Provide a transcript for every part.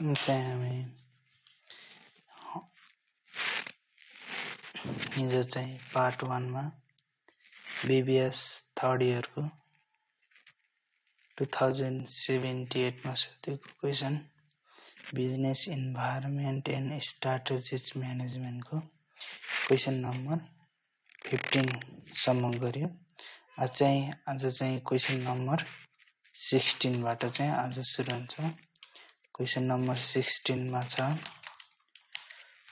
चाहिँ हामी हिजो चाहिँ पार्ट 1 मा BBS थर्ड इयर को 2078 मा सोधेको question business environment and strategies management को क्वेशन नम्बर 15 सम्म गर्यो। आज चाहिँ क्वेशन नम्बर 16 बाट चाहिँ आज सुरु हुन्छ। क्वेशन नम्बर 16 मा छ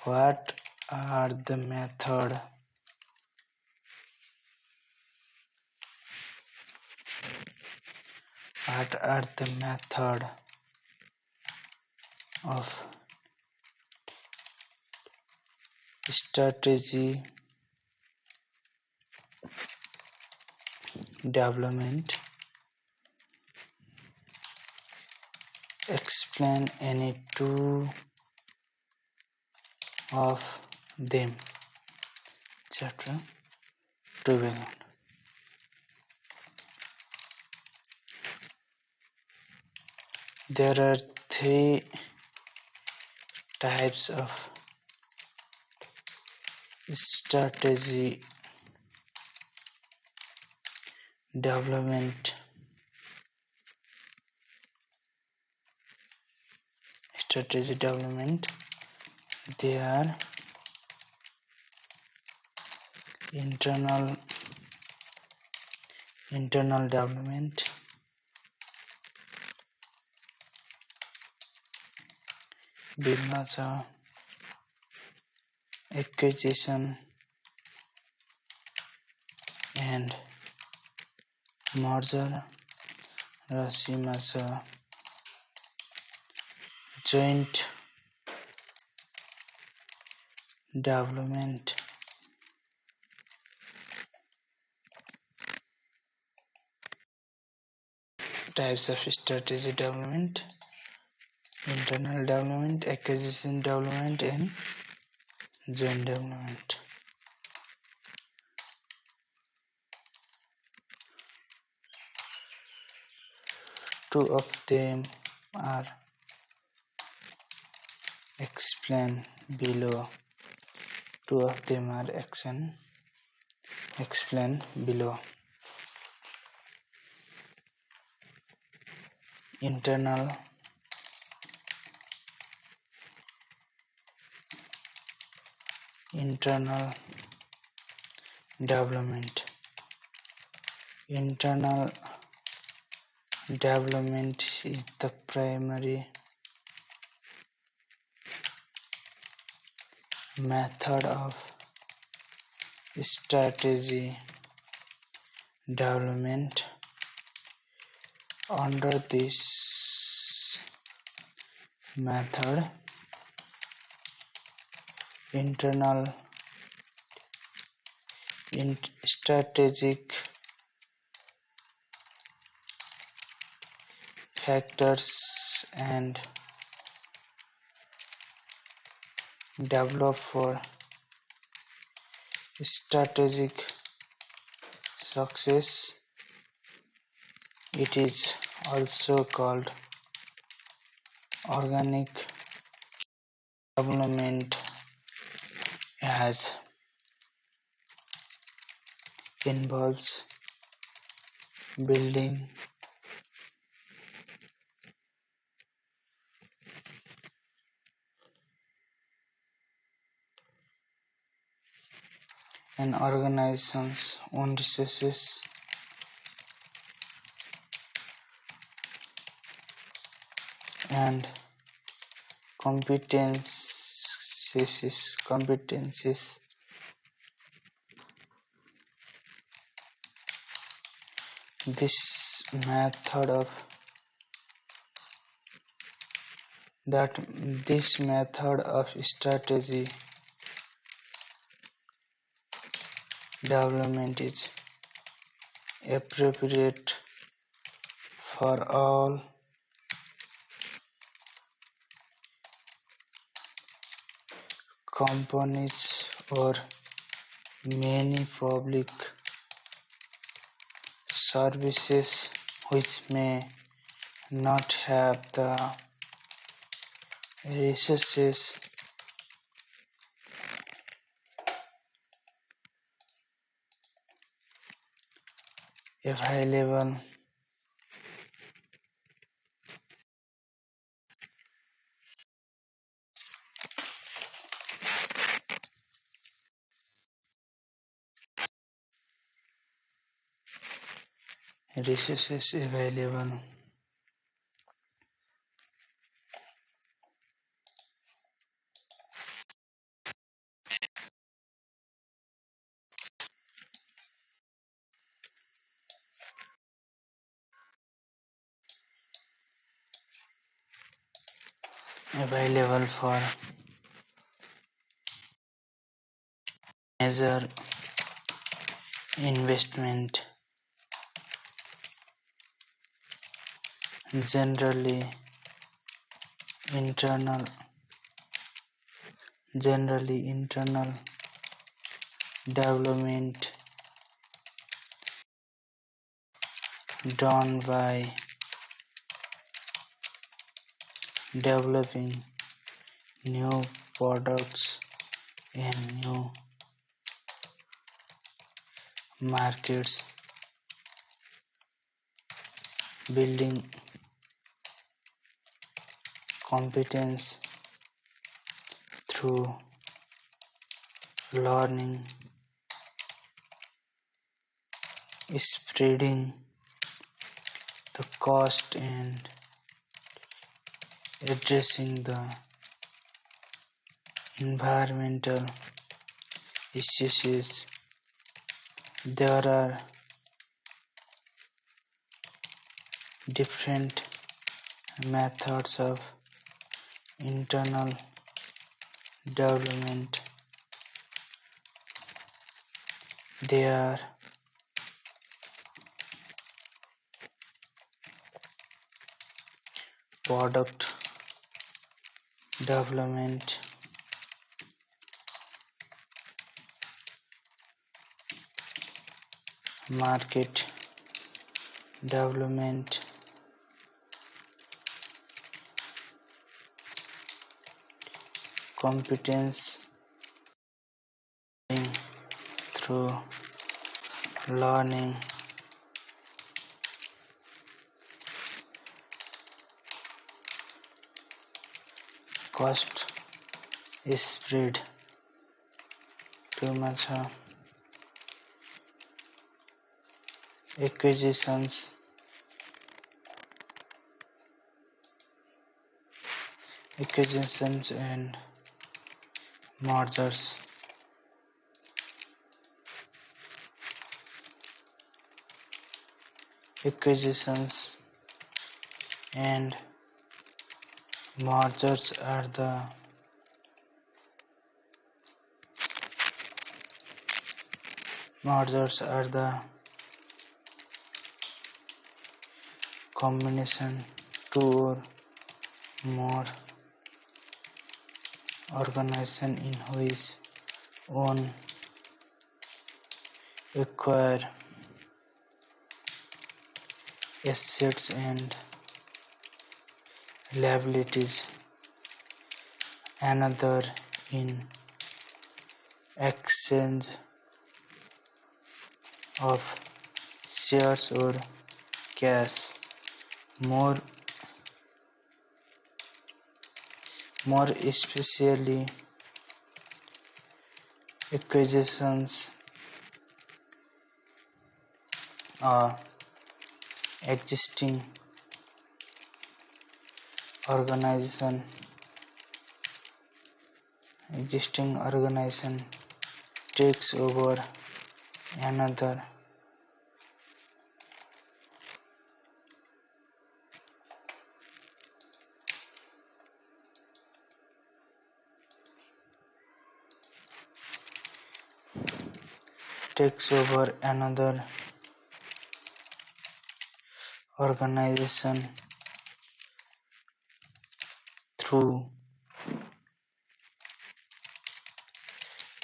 What are the method of strategy development? Explain any two of them. Chapter 12. There are three types of strategy development. They are internal development, बिलमा छ acquisition and merger, र सीमा छ joint development. Types of strategy development: internal development, acquisition development, and joint development. Two of them are explained below. Explained below. Internal development. Internal development is the primary method of strategy development. Under this method, strategic factors and develop for strategic success. It is also called organic development, as involves building an organization's own resources and competencies. This method of strategy development is appropriate for all companies or many public services which may not have the resources available resources available available for major investment, generally internal development done by developing new products and new markets, building competence through learning, spreading the cost and addressing the environmental issues. There are different methods of internal development. They are product development, market development, competence through learning, cost spread too much, acquisitions and mergers, acquisitions and mergers are the combination two or more organization in which one acquire assets and liabilities, another in exchange of shares or cash. More especially acquisitions are existing organization takes over another organization through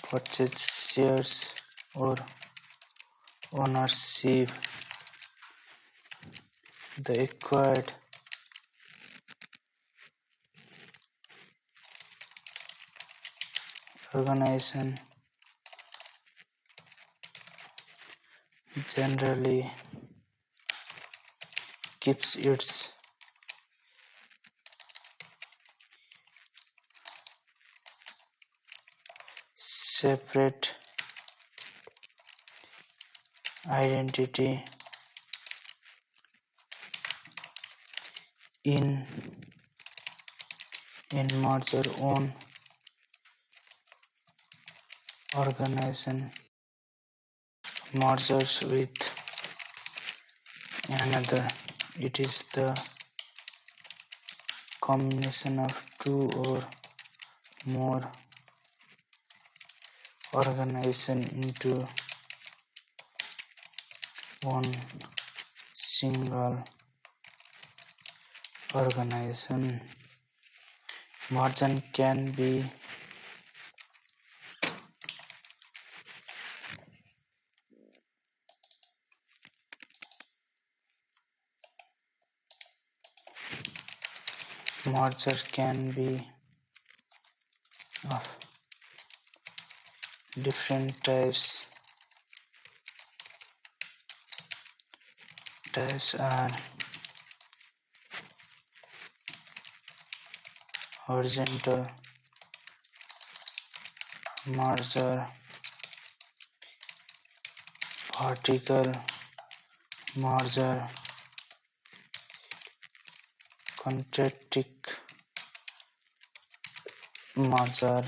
purchase shares or ownership. The acquired organization generally keeps its separate identity in merger own organization mergers with another. It is the combination of two or more organization into one single organization. Merger can be of different types. Types are horizontal merger, vertical merger, concentric merger,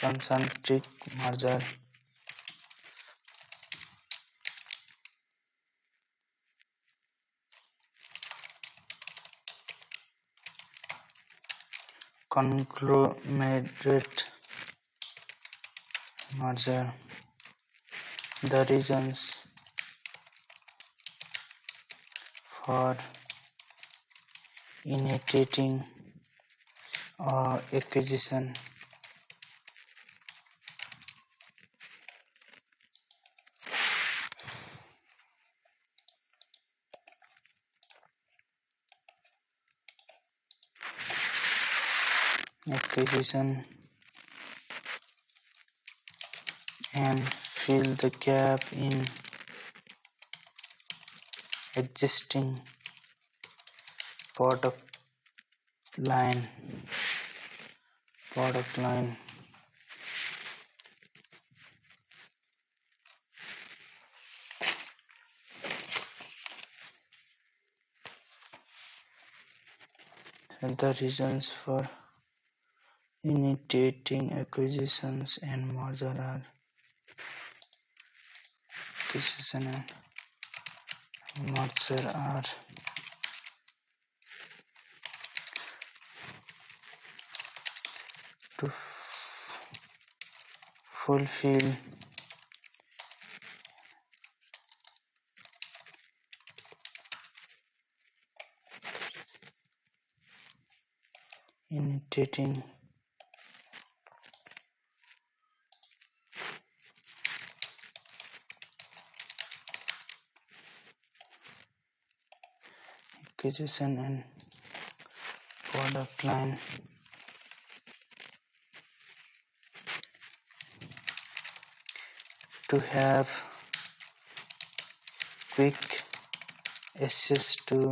concentric merger, conglomerate merger. The reasons for initiating acquisition and fill the gap in existing product line. The reasons for initiating acquisitions and merger are to fulfill initiating acquisition and product line to have quick access to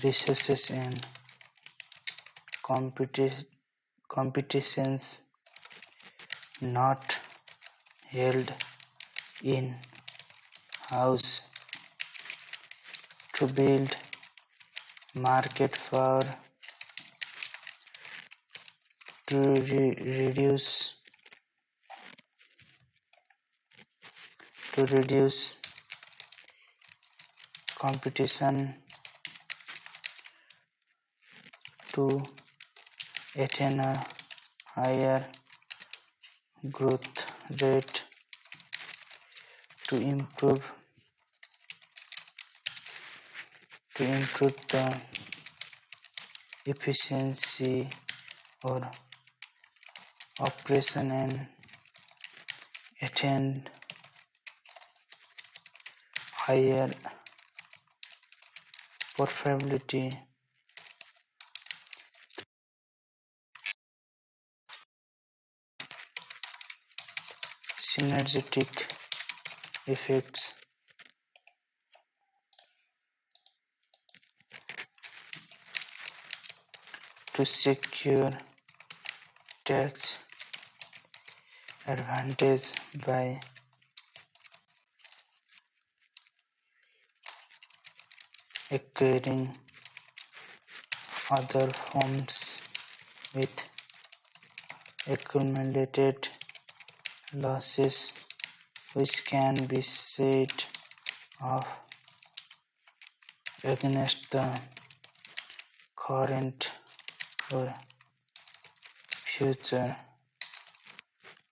resources and competitions not held in house, to build market power, to reduce competition, to attain a higher growth rate, to improve the efficiency or operation and attain higher profitability, synergetic effects to secure tax advantage by acquiring other firms with accumulated losses which can be set off against the current or future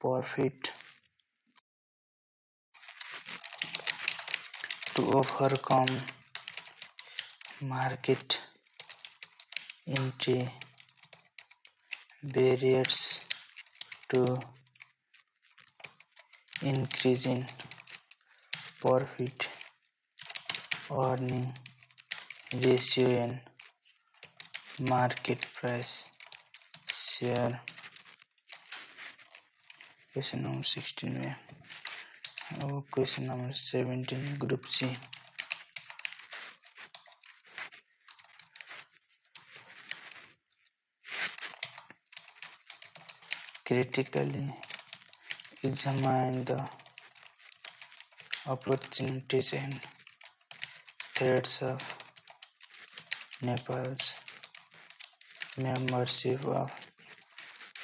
profit. To overcome market entry barriers to increasing profit earning ratio and market price share. Question number 16 में और question number 17 group C. Critically examine the opportunities and threats of Nepal's membership of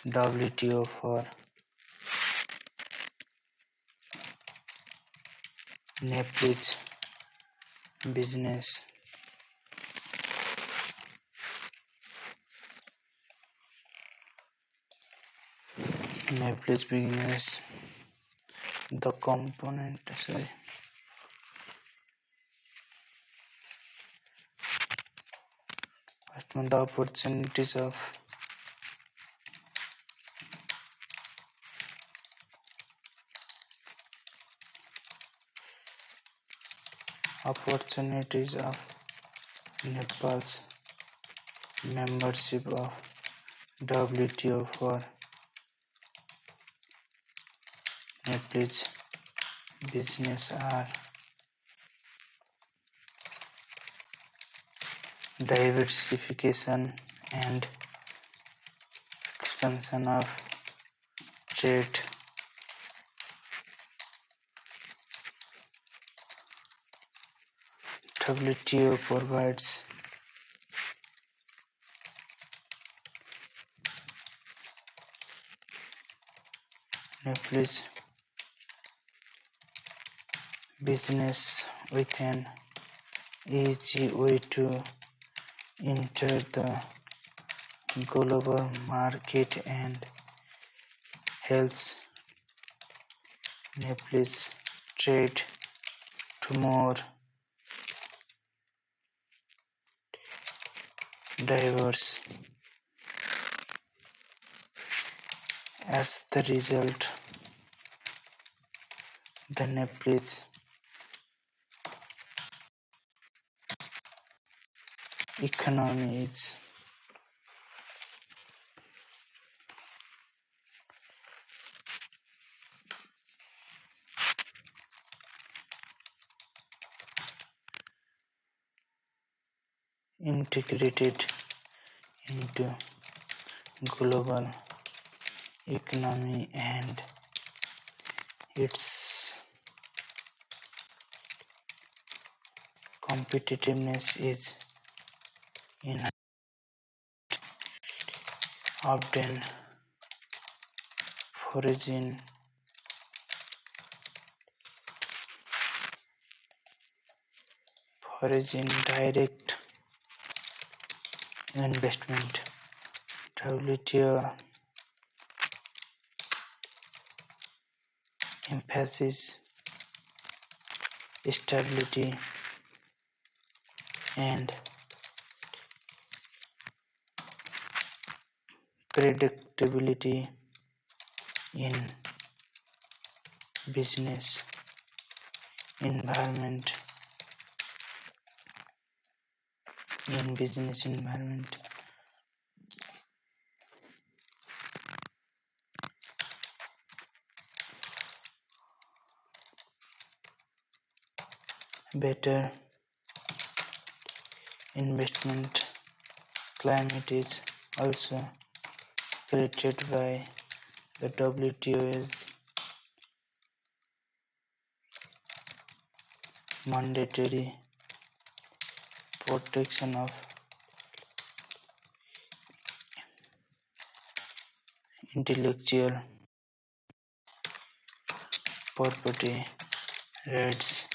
WTO for Nepal's business. Nepal's business, the component, the opportunities of Nepal's membership of WTO for Nepal's business are diversification and expansion of trade, WTO provides Nepal's business with an easy way to enter the global market and helps Nepal's trade to more diverse. As the result, the Nepalese economy is integrated into global economy and its competitiveness is enhanced often foreign direct investment. WTO emphasizes stability and predictability in business environment. better investment climate is also created by the WTO's mandatory protection of intellectual property rights,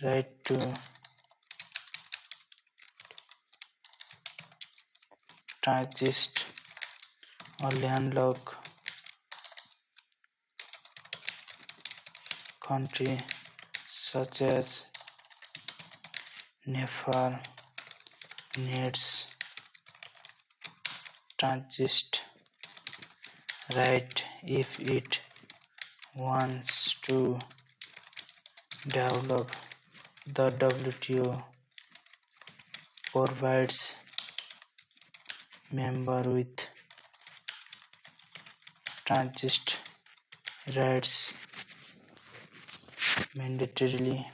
right to transist or landlocked country such as Nepal needs transist right if it wants to develop. The WTO provides members with transist rights mandatorily,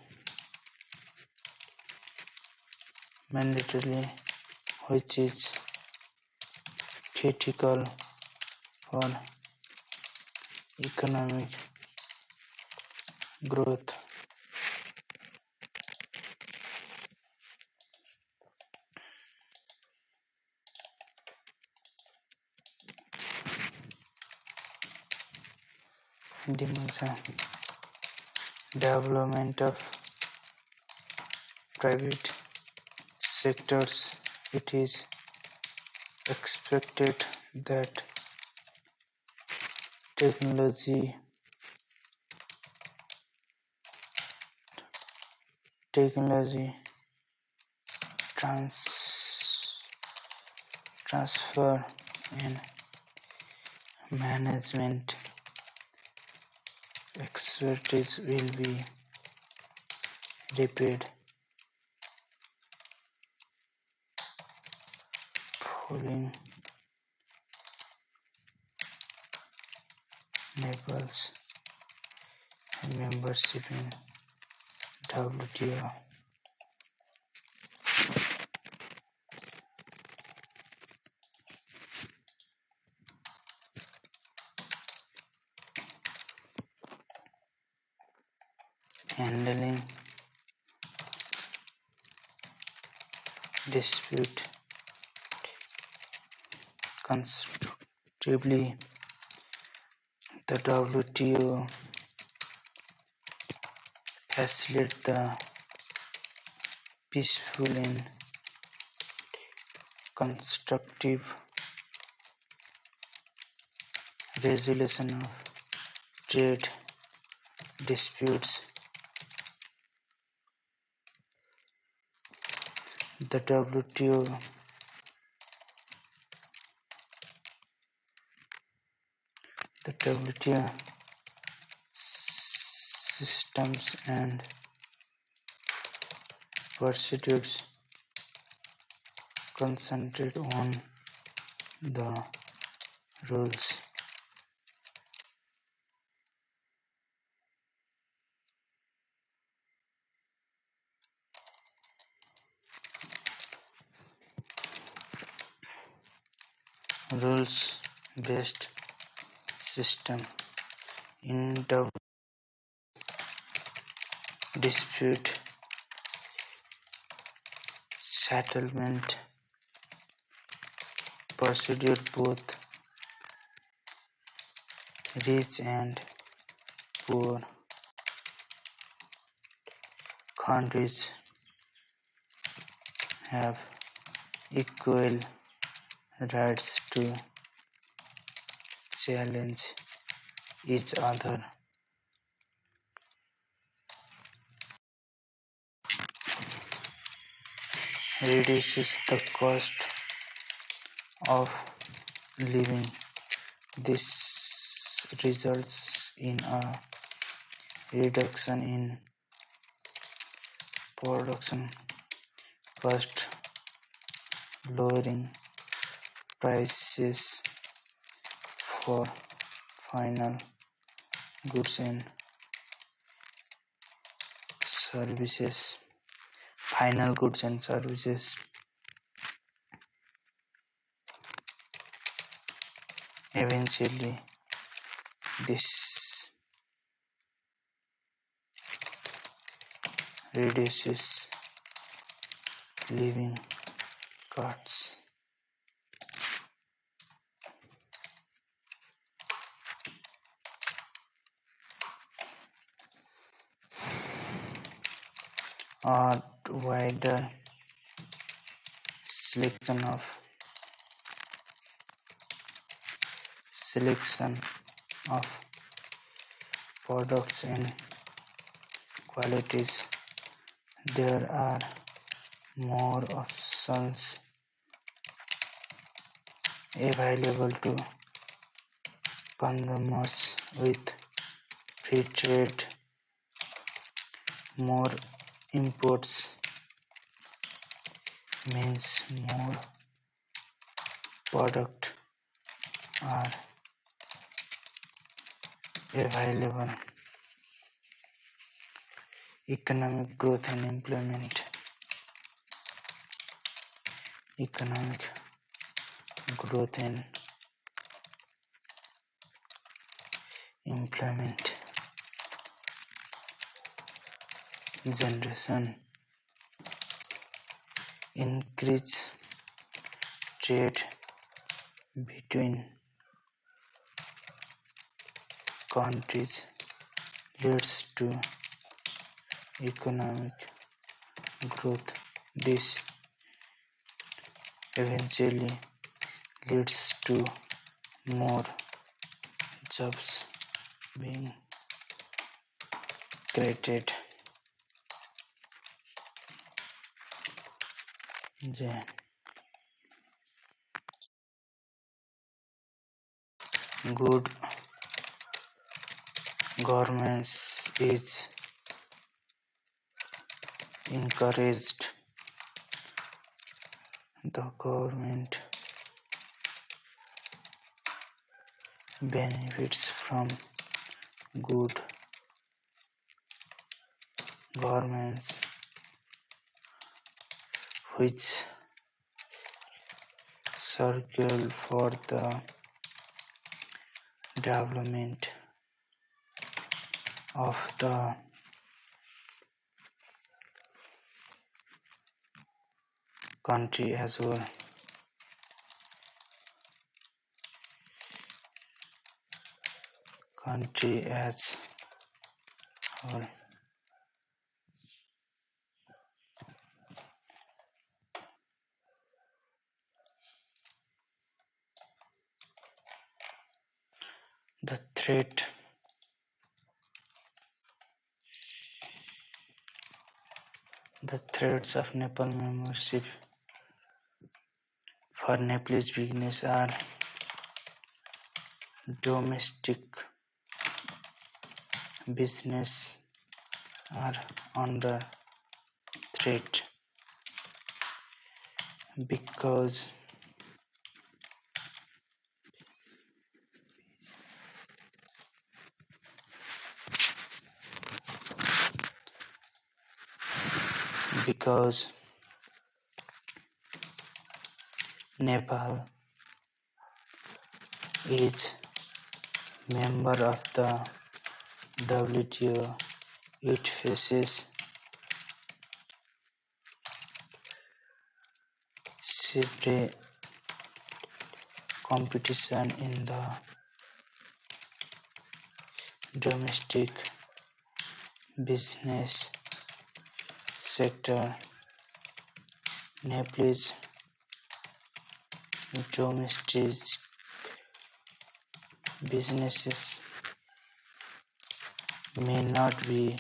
which is critical for economic growth. Development of private sectors. It is expected that technology transfer and management expertise will be rapid following Nepal's membership in WTO. Handling dispute constructively. The WTO facilitates the peaceful and constructive resolution of trade disputes. The WTO systems and procedures concentrate on the rules. Rules-based system in dispute settlement procedure. Both rich and poor countries have equal rights to challenge each other. Reduces the cost of living. This results in a reduction in production cost, lowering prices for final goods and services, final goods and services. Eventually, this reduces living costs. A wider selection of products and qualities. There are more options available to consumers with free trade. More imports means more products are available. Economic growth and employment. Economic growth and employment generation. Increase trade between countries leads to economic growth. This eventually leads to more jobs being created. Good governance is encouraged. The government benefits from good governance, which circle for the development of the country as well. The threats of Nepal membership for Nepalese business are domestic business are under threat because Nepal is member of the WTO. It faces severe competition in the domestic business sector. Nepalese domestic businesses may not be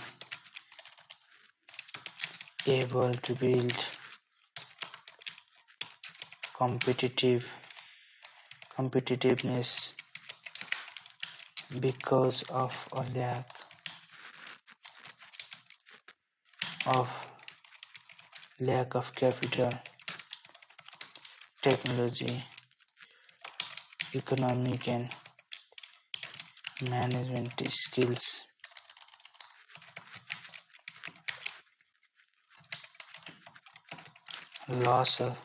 able to build competitiveness because of a lack of capital, technology, economic and management skills. loss of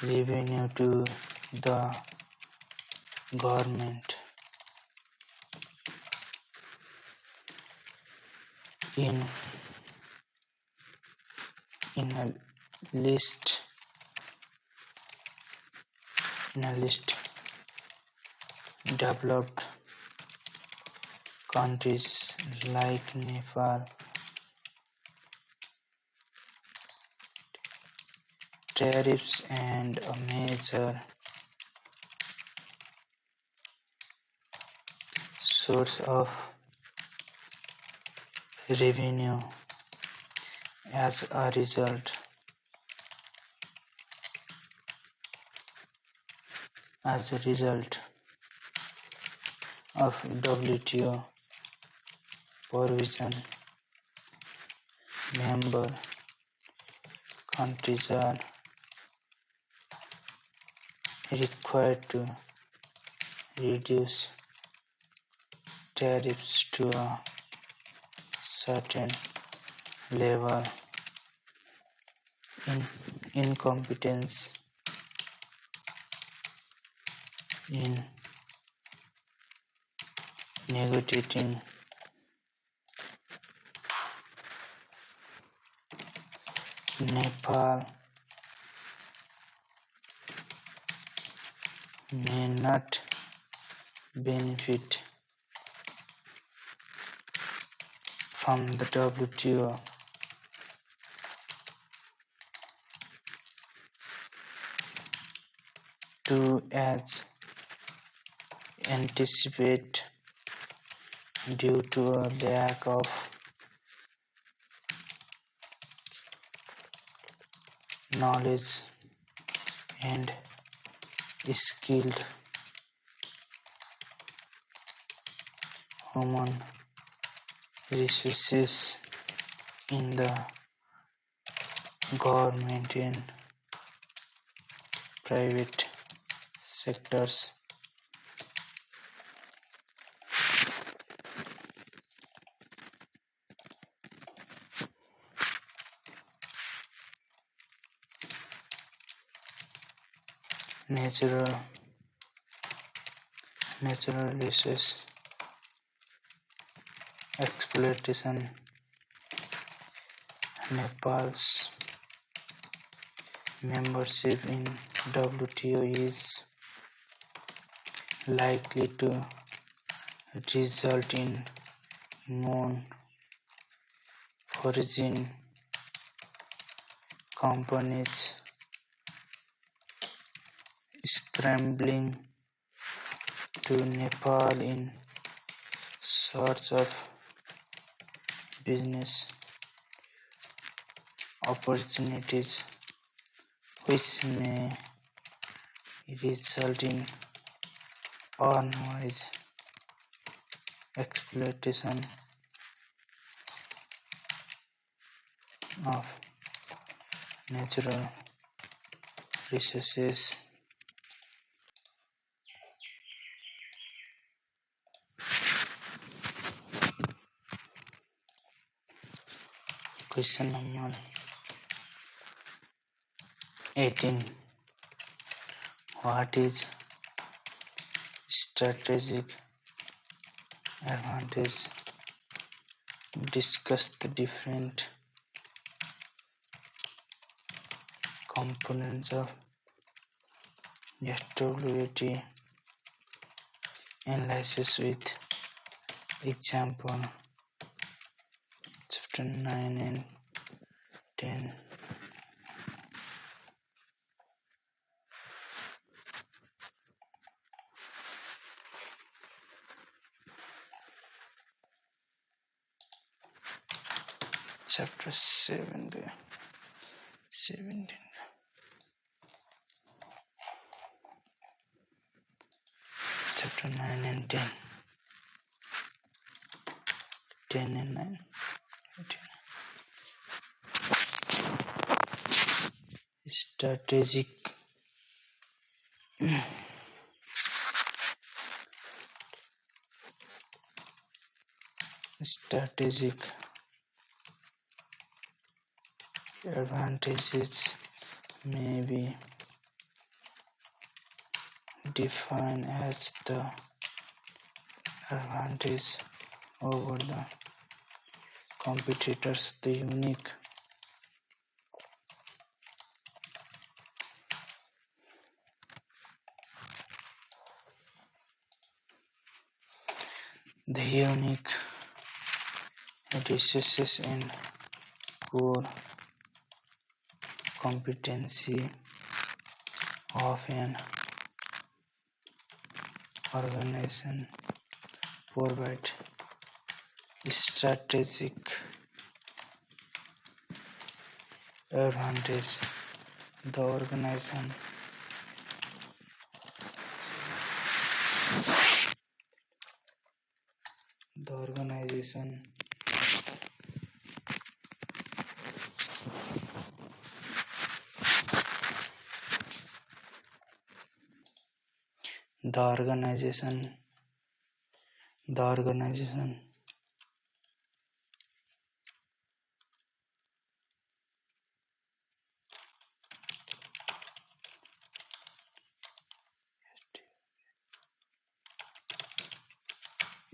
revenue to the government. In a list developed countries like Nepal, tariffs and a major source of revenue. As a result of WTO provision, member countries are required to reduce tariffs to a certain level. Incompetence in negotiating Nepal may not benefit from the WTO to as anticipate due to a lack of knowledge and skilled human resources in the government and private sectors. Natural resource exploitation. Nepal's membership in WTO is likely to result in non-foreign companies scrambling to Nepal in search of business opportunities, which may result in unauthorized exploitation of natural resources. Question number 18. What is strategic advantage? Discuss the different components of SWOT analysis with example. Chapter 9 and 10. Chapter 17. Chapter 9 and 10. 10 and 9. 10. Strategic advantages may be defined as the advantage over the competitors, the unique resources and core competency of an organization provide strategic advantage. The organization the organization the organization the organization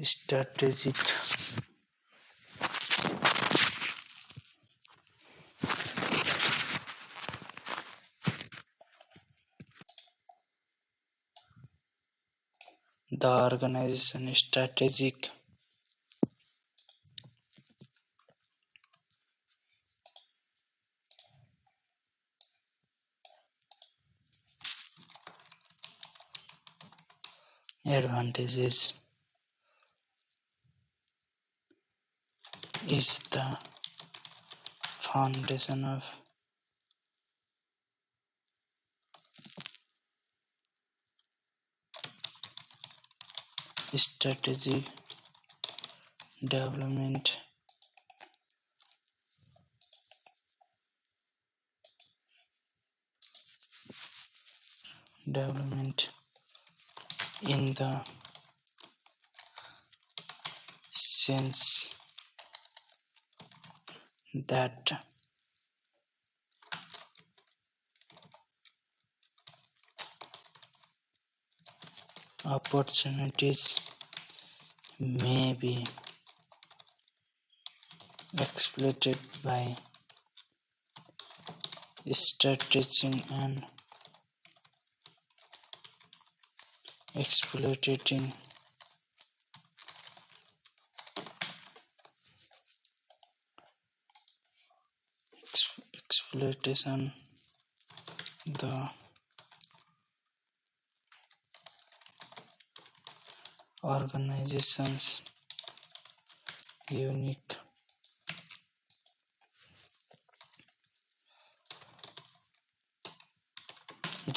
strategic the organization strategic advantages is the foundation of strategic development in the sense that opportunities may be exploited by strategizing and exploiting exploitation the organization's unique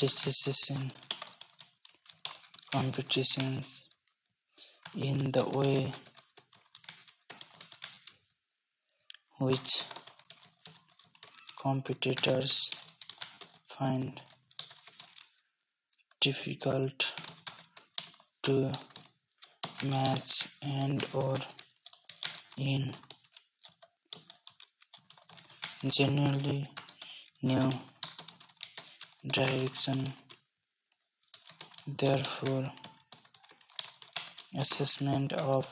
resources and competitions in the way which competitors find difficult to match and or in genuinely new direction. Therefore, assessment of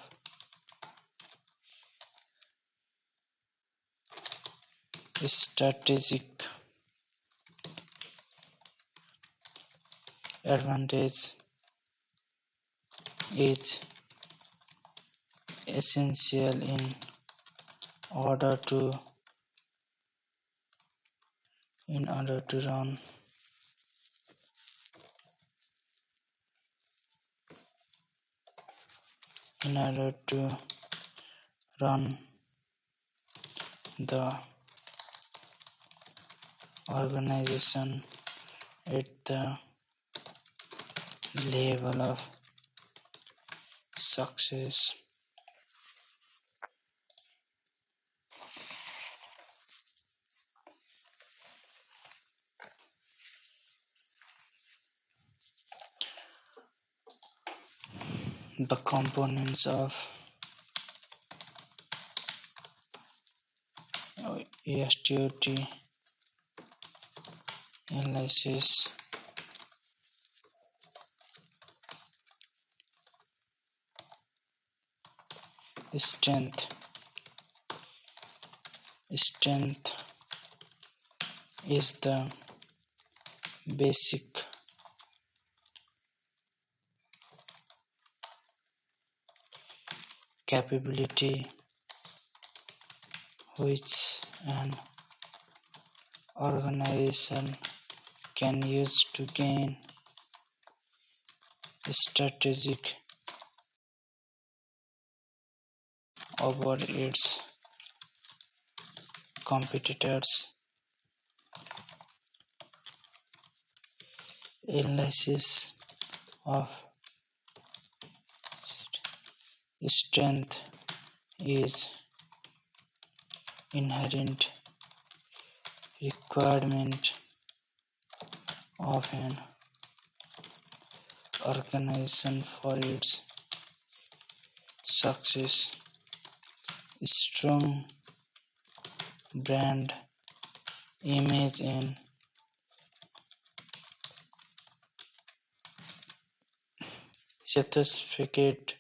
strategic advantage is essential order to in order to run the organization at the level of success. The components of SWOT analysis, strength is the basic capability which an organization can use to gain strategic over its competitors. Analysis of strength is inherent requirement of an organization for its success. Strong brand image and certificate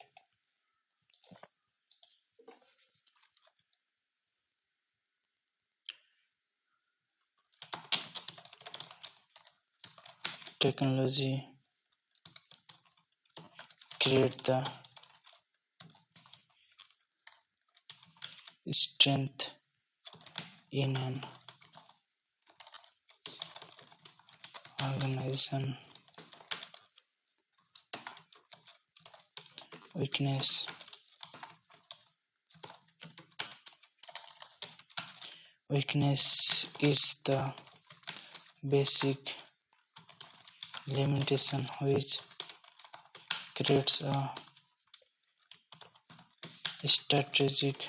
technology create the strength in an organization. Weakness is the basic limitation which creates a strategic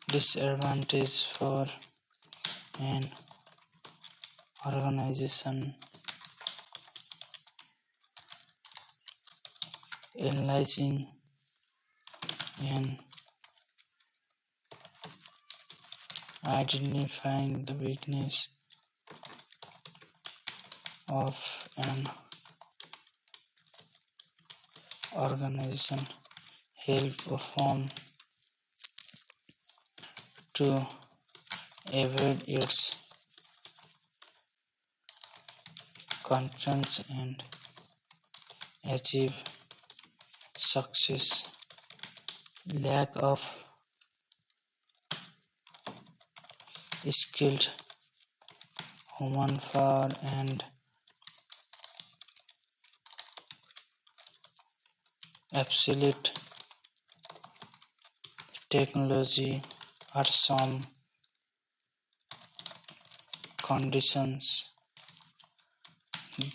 disadvantage for an organization. Analyzing and identifying the weakness of an organization help a firm to avoid its concerns and achieve success. Lack of skilled human power and absolute technology are some conditions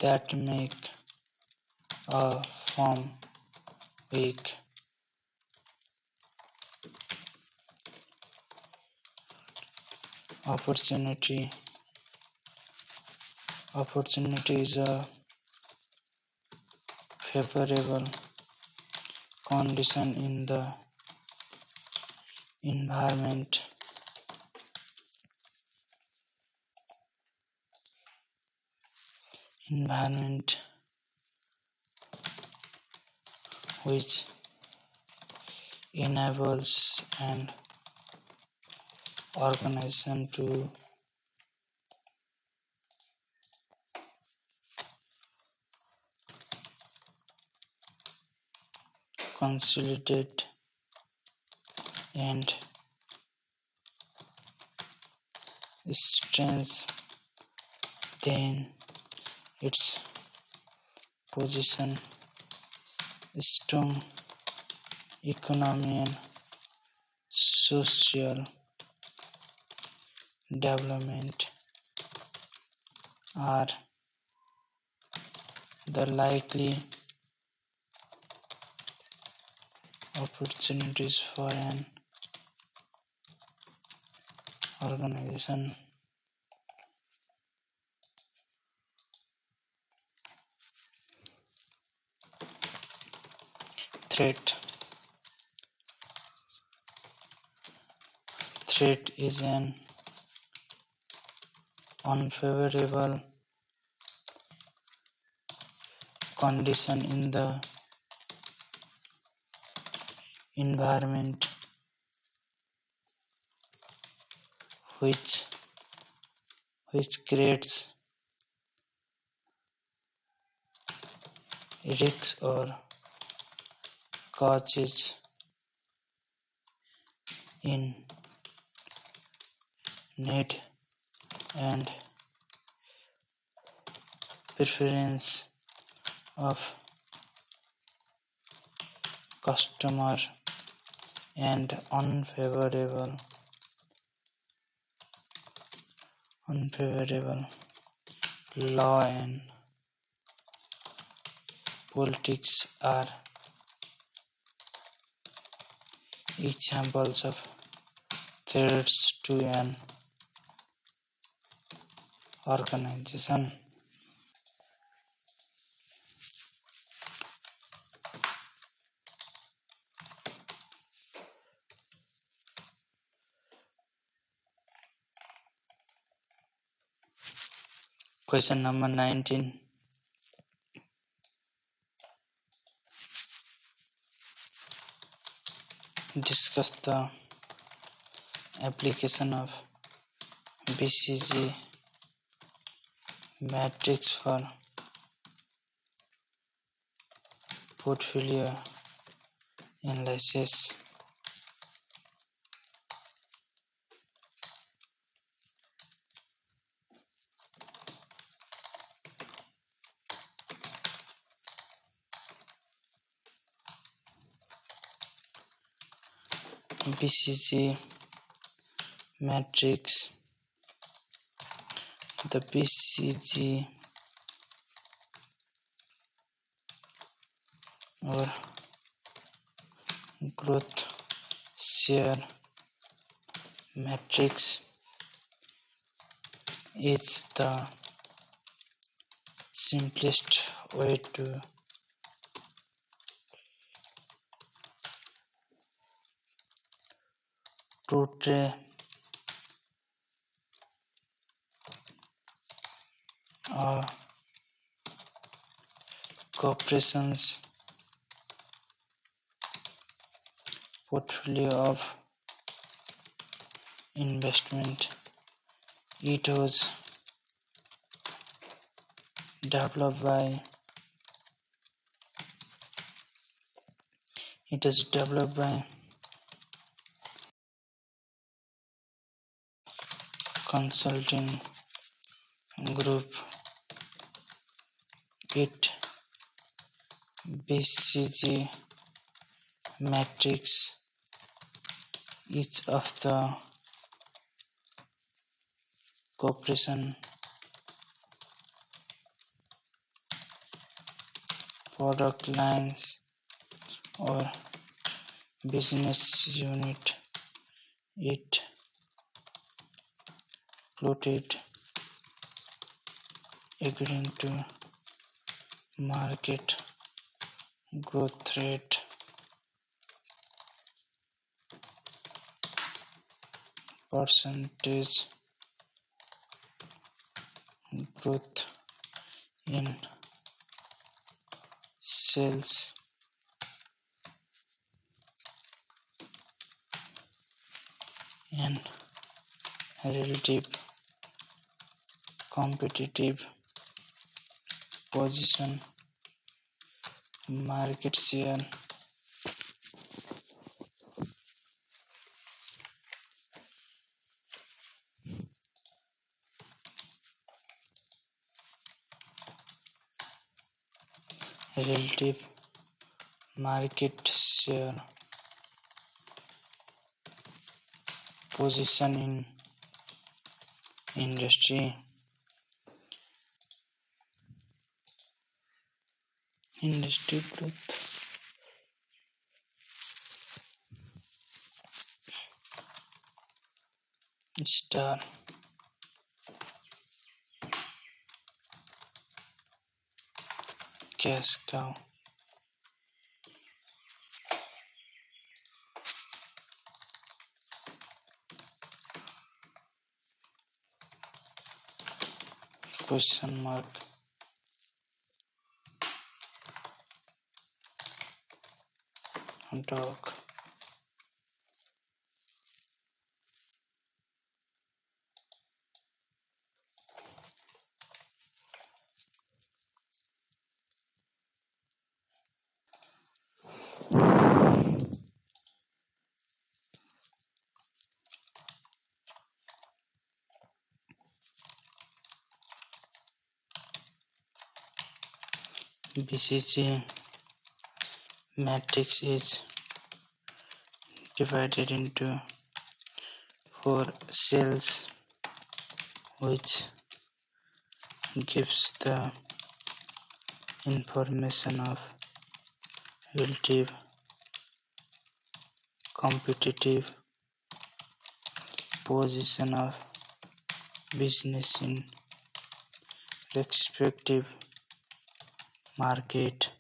that make a firm weak. Opportunity is a favorable condition in the environment which enables an organization to consolidate and strengthen its position. Strong economy and social development are the likely opportunities for an organization. Threat is an unfavorable condition in the environment which creates risks or causes in need and preference of customer, and unfavorable law and politics are examples of threats to an organization. Question number 19. Discuss the application of BCG Matrix for portfolio analysis. BCG Matrix. The BCG or growth share matrix is the simplest way to portray a corporation's portfolio of investment. It was developed by consulting group. It BCG Matrix. Each of the corporation product lines or business unit. It plotted according to market growth rate, percentage growth in sales, and relative competitive position, market share, relative market share, position in industry, growth, star, cash cow, question mark. Dog. BCG matrix is divided into 4 cells, which gives the information of relative, competitive position of business in respective market.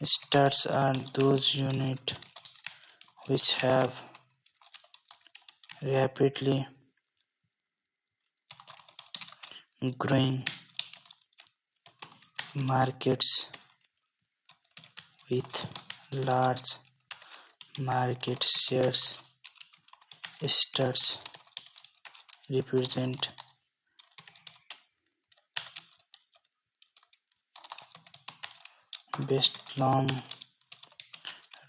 Stars are those units which have rapidly growing markets with large market shares. Stars represent best long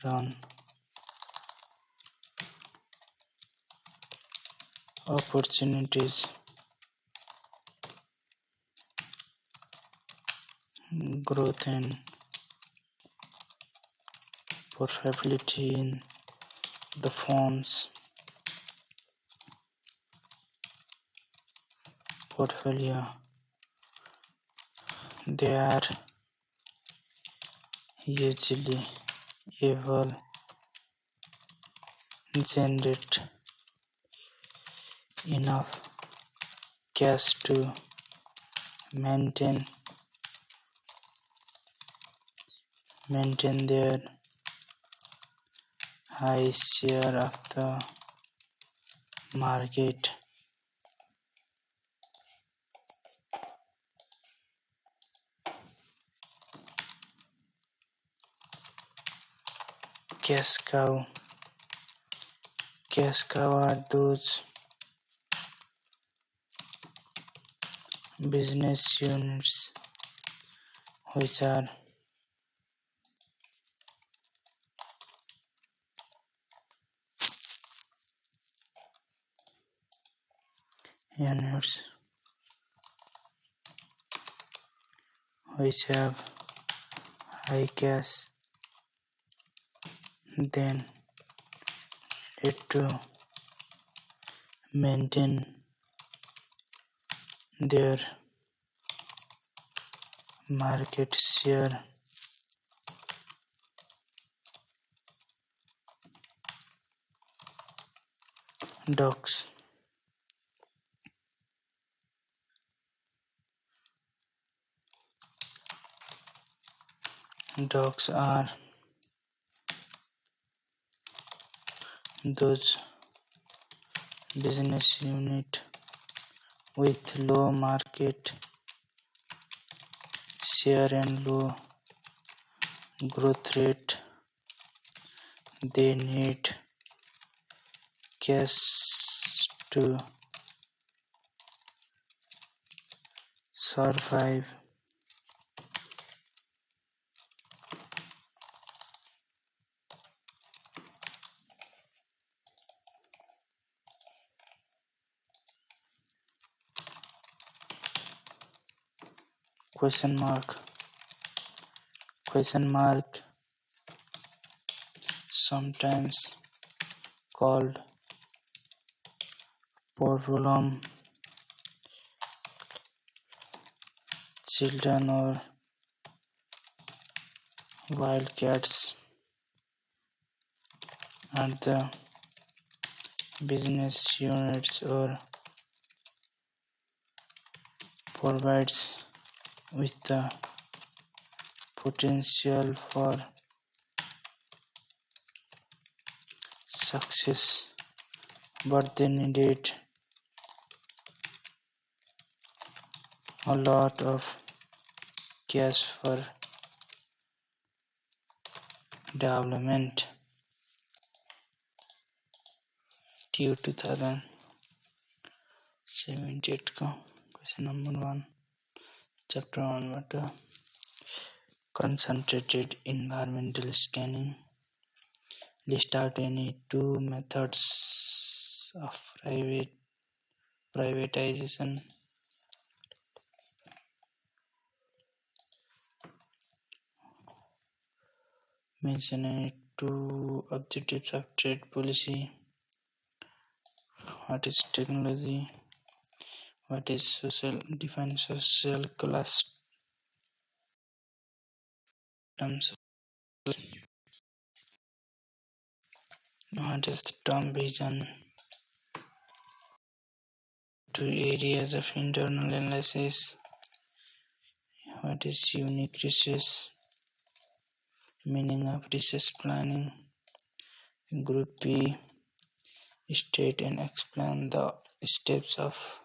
run opportunities, growth and profitability in the firm's portfolio. They are usually able to generate enough cash to maintain their high share of the market. Cash cow are those business units which are units which have high cash, then need to maintain their market share. Dogs are those business unit with low market share and low growth rate. They need cash to survive. Question mark, sometimes called problem children or wildcats, are the business units or provides with the potential for success but they needed a lot of cash for development. Due 2078 का question number 1 chapter 1 बाट concentrated environmental scanning. List out any two methods of privatization. Mention any two objectives of trade policy. What is technology? What is social? Define social class terms. What is the term vision? Two areas of internal analysis. What is unique research? Meaning of research planning. Group B, state and explain the steps of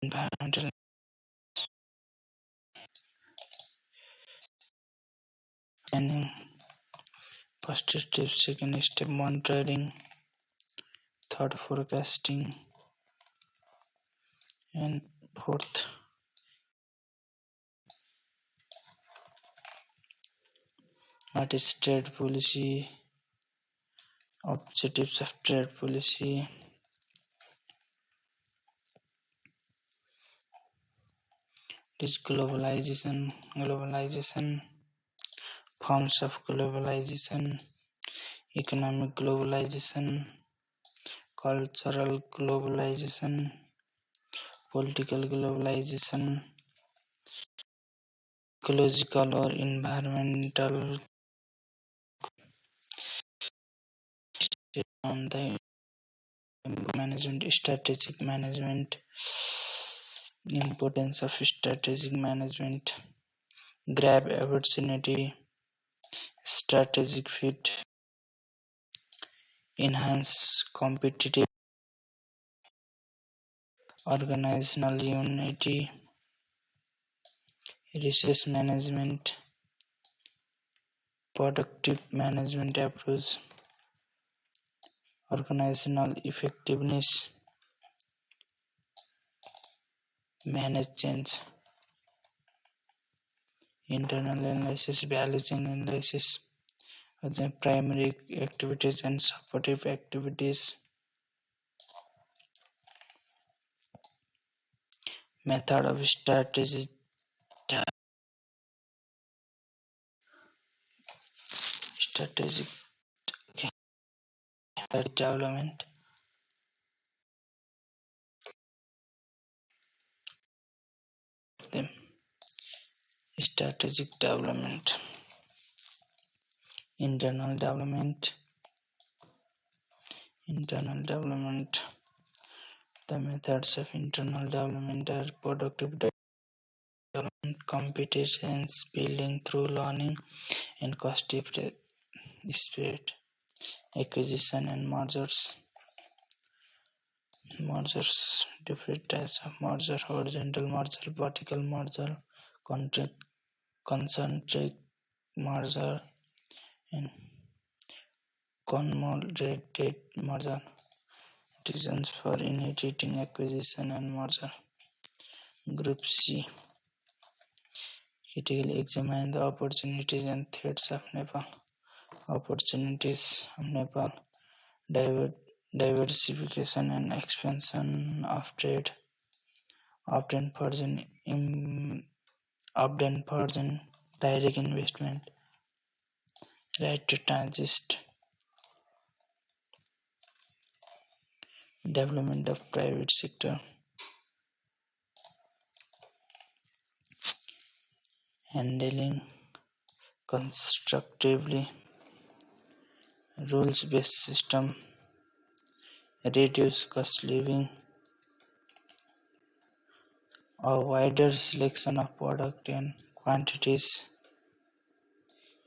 environmental planning. First step, second step, monitoring, third forecasting, and fourth what is trade policy, objectives of trade policy, it is globalization, forms of globalization, economic globalization, cultural globalization, political globalization, ecological or environmental on the management, strategic management, importance of strategic management, grab opportunity, strategic fit, enhance competitive, organizational unity, resource management, productive management approach, organizational effectiveness, manage change, internal analysis, value chain analysis, the primary activities and supportive activities, method of strategic development, them strategic development, internal development, the methods of internal development are productive development, competence building through learning and cost spirit, acquisition and mergers, different types of merger, horizontal merger, vertical merger, concentric merger, and conglomerated merger. Reasons for initiating acquisition and merger. Group C. Critically examine the opportunities and threats of Nepal. Opportunities of Nepal. Diversification and expansion of trade. Often foreign direct investment. Right to transit. Development of private sector. Handling constructively. Rules-based system. Reduce cost living. A wider selection of product and quantities.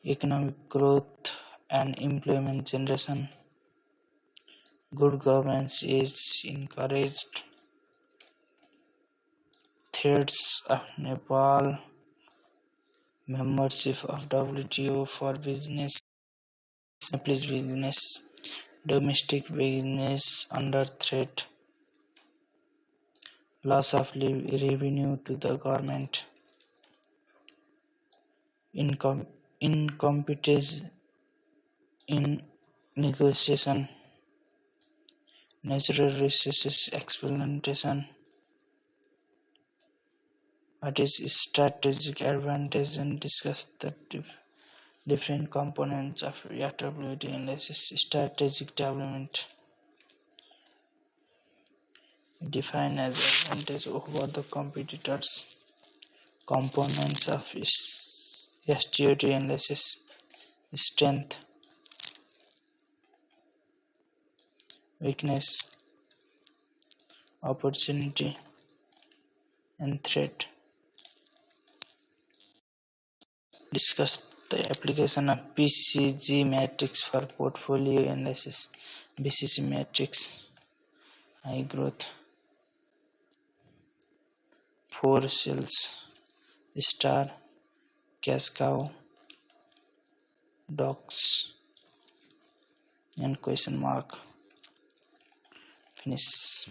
economic growth and employment generation. Good governance is encouraged. Threats of Nepal membership of WTO for business. Nepalese business. Domestic business under threat. Loss of revenue to the government. Incompetence in negotiation. Natural resources exploitation. What is strategic advantage, and discuss the different components of adaptability analysis. Strategic development defined as advantage over the competitors. Components of SWOT analysis. Strength, weakness, opportunity, and threat. Discuss the application of BCG Matrix for portfolio analysis. BCG Matrix, high growth, 4 cells, star, cash cow, dogs, and question mark. Finish.